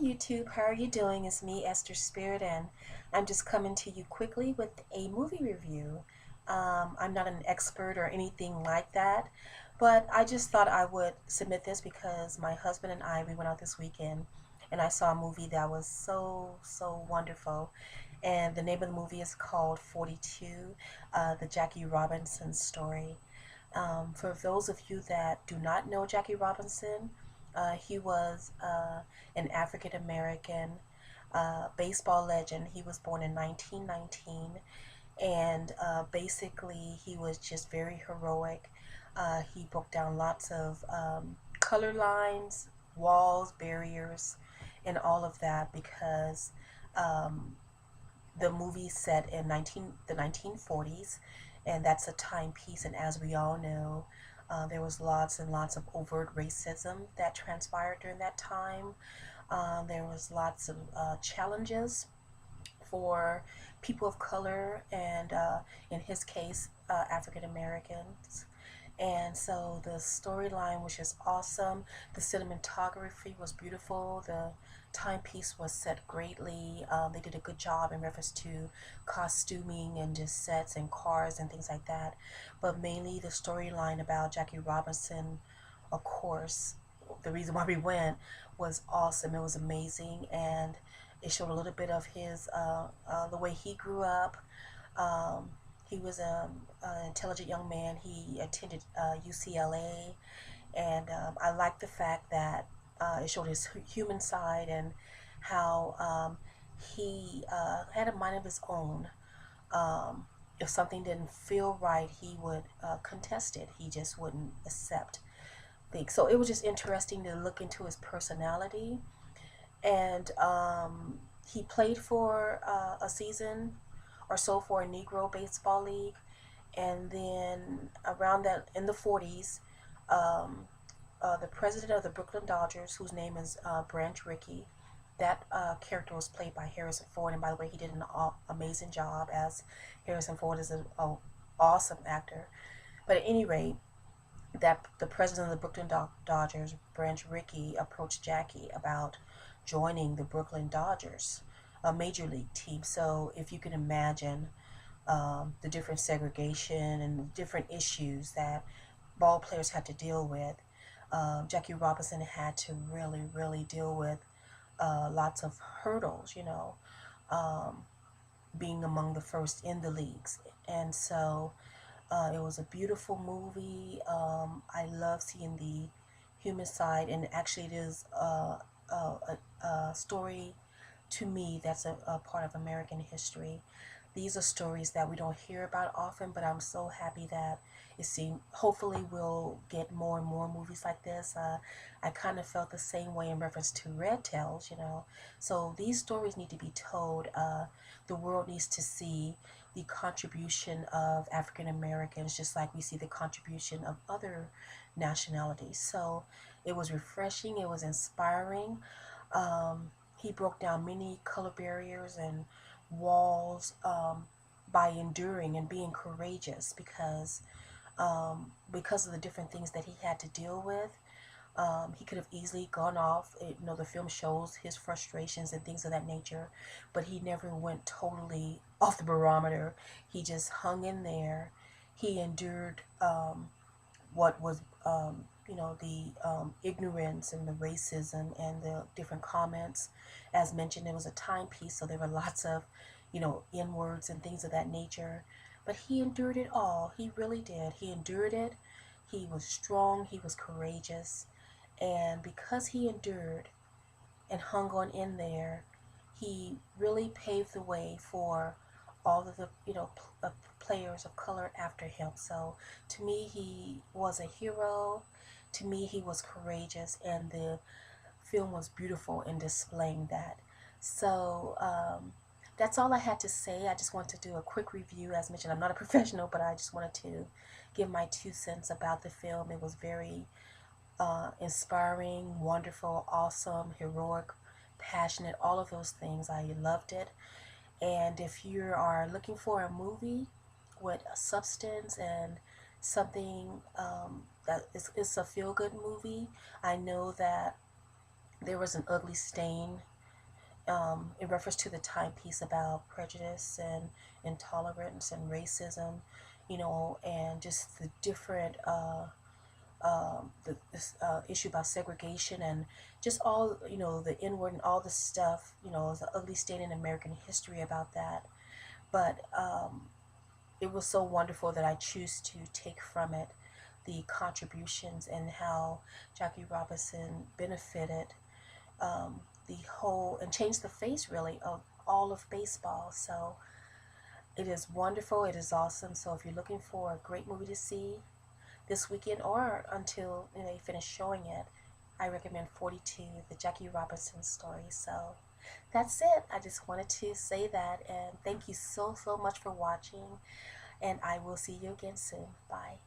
YouTube, how are you doing? It's me, Esther Spirit, and I'm just coming to you quickly with a movie review. I'm not an expert or anything like that, but I just thought I would submit this because my husband and we went out this weekend and I saw a movie that was so wonderful. And the name of the movie is called 42, the Jackie Robinson story. For those of you that do not know Jackie Robinson, he was an African American baseball legend. He was born in 1919, and basically, he was just very heroic. He broke down lots of color lines, walls, barriers, and all of that because um, the movie set in the 1940s, and that's a timepiece. And as we all know, there was lots and lots of overt racism that transpired during that time. There was lots of challenges for people of color, and in his case, African Americans. And so the storyline was just awesome. The cinematography was beautiful. The timepiece was set greatly. They did a good job in reference to costuming and just sets and cars and things like that. But mainly the storyline about Jackie Robinson, of course, the reason why we went was awesome. It was amazing, and it showed a little bit of his the way he grew up. Um, he was an intelligent young man. He attended UCLA, and I like the fact that it showed his human side and how he had a mind of his own. Um, if something didn't feel right, he would contest it. He just wouldn't accept things. So it was just interesting to look into his personality. And he played for a season or so for a Negro baseball league, and then around that in the 40s, um, the president of the Brooklyn Dodgers, whose name is Branch Rickey, that character was played by Harrison Ford, and by the way, he did an amazing job, as Harrison Ford is an awesome actor. But at any rate, that the president of the Brooklyn Dodgers, Branch Rickey, approached Jackie about joining the Brooklyn Dodgers, a major league team. So if you can imagine the different segregation and different issues that ball players had to deal with, Jackie Robinson had to really deal with lots of hurdles, um, being among the first in the leagues. And so it was a beautiful movie. I love seeing the human side, and actually, it is a story to me that's a part of American history. These are stories that we don't hear about often, but I'm so happy that it seems hopefully we'll get more and more movies like this. I kind of felt the same way in reference to Red Tails. So these stories need to be told. The world needs to see the contribution of African Americans, just like we see the contribution of other nationalities. So it was refreshing, it was inspiring. He broke down many color barriers and walls by enduring and being courageous because of the different things that he had to deal with. He could have easily gone off. The film shows his frustrations and things of that nature, but he never went totally off the barometer. He just hung in there. He endured what was, the ignorance and the racism and the different comments. As mentioned, it was a timepiece, so there were lots of, N words and things of that nature. But he endured it all. He really did. He endured it. He was strong. He was courageous. And because he endured and hung on in there, he really paved the way for all of the players of color after him. So to me, he was a hero. To me, he was courageous, and the film was beautiful in displaying that. So that's all I had to say. I just wanted to do a quick review. As mentioned, I'm not a professional, but I just wanted to give my 2 cents about the film. It was very inspiring, wonderful, awesome, heroic, passionate, all of those things. I loved it. And if you are looking for a movie with a substance and something that is a feel-good movie, I know that there was an ugly stain in reference to the timepiece about prejudice and intolerance and racism, and just the different this issue about segregation and just all the inward and all the stuff, the ugly stain in American history about that. But it was so wonderful that I choose to take from it the contributions and how Jackie Robinson benefited the whole and changed the face really of all of baseball. So it is wonderful. It is awesome. So if you're looking for a great movie to see this weekend or until they finish showing it, I recommend 42, the Jackie Robinson story. So that's it. I just wanted to say that, and thank you so much for watching, and I will see you again soon. Bye.